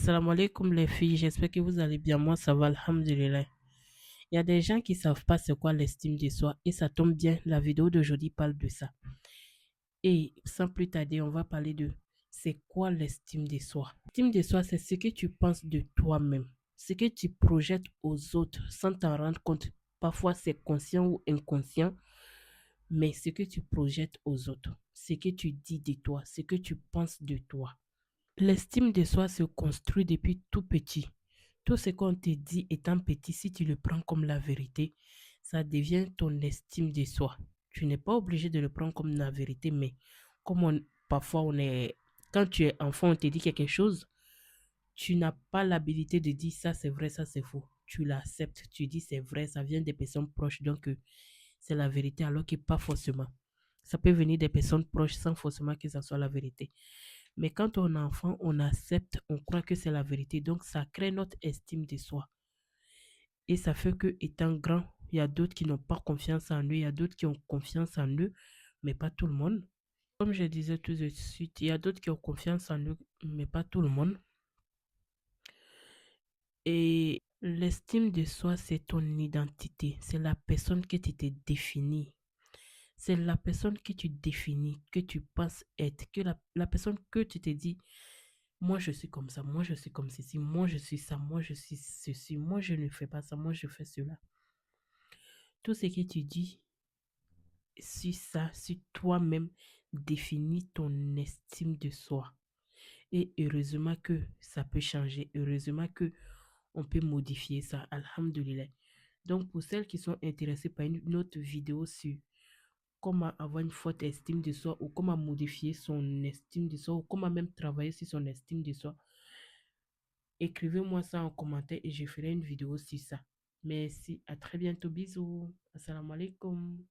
Assalamu alaikum les filles, j'espère que vous allez bien. Moi, ça va, alhamdulillah. Il y a des gens qui savent pas c'est quoi l'estime de soi et ça tombe bien, la vidéo d'aujourd'hui parle de ça. Et sans plus tarder, on va parler de c'est quoi l'estime de soi. L'estime de soi, c'est ce que tu penses de toi-même, ce que tu projettes aux autres sans t'en rendre compte. Parfois, c'est conscient ou inconscient, mais ce que tu projettes aux autres, ce que tu dis de toi, ce que tu penses de toi. L'estime de soi se construit depuis tout petit. Tout ce qu'on te dit étant petit, si tu le prends comme la vérité, ça devient ton estime de soi. Tu n'es pas obligé de le prendre comme la vérité, mais parfois on est, quand tu es enfant, on te dit quelque chose, tu n'as pas l'habilité de dire ça c'est vrai, ça c'est faux. Tu l'acceptes, tu dis c'est vrai, ça vient des personnes proches, donc c'est la vérité, alors que pas forcément. Ça peut venir des personnes proches sans forcément que ça soit la vérité. Mais quand on est enfant, on accepte, on croit que c'est la vérité. Donc, ça crée notre estime de soi. Et ça fait que, étant grand, il y a d'autres qui n'ont pas confiance en eux, il y a d'autres qui ont confiance en eux, mais pas tout le monde. Comme je disais tout de suite, il y a d'autres qui ont confiance en eux, mais pas tout le monde. Et l'estime de soi, c'est ton identité. C'est la personne que tu te définis. C'est la personne que tu définis, que tu penses être, que la personne que tu te dis, moi je suis comme ça, moi je suis comme ceci, moi je suis ça, moi je suis ceci, moi je ne fais pas ça, moi je fais cela. Tout ce que tu dis sur ça, sur toi-même, définit ton estime de soi. Et heureusement que ça peut changer, heureusement que on peut modifier ça, alhamdulillah. Donc pour celles qui sont intéressées par une autre vidéo sur comment avoir une forte estime de soi ou comment modifier son estime de soi ou comment même travailler sur son estime de soi, écrivez-moi ça en commentaire et je ferai une vidéo sur ça. Merci, à très bientôt, bisous, assalamu alaikum.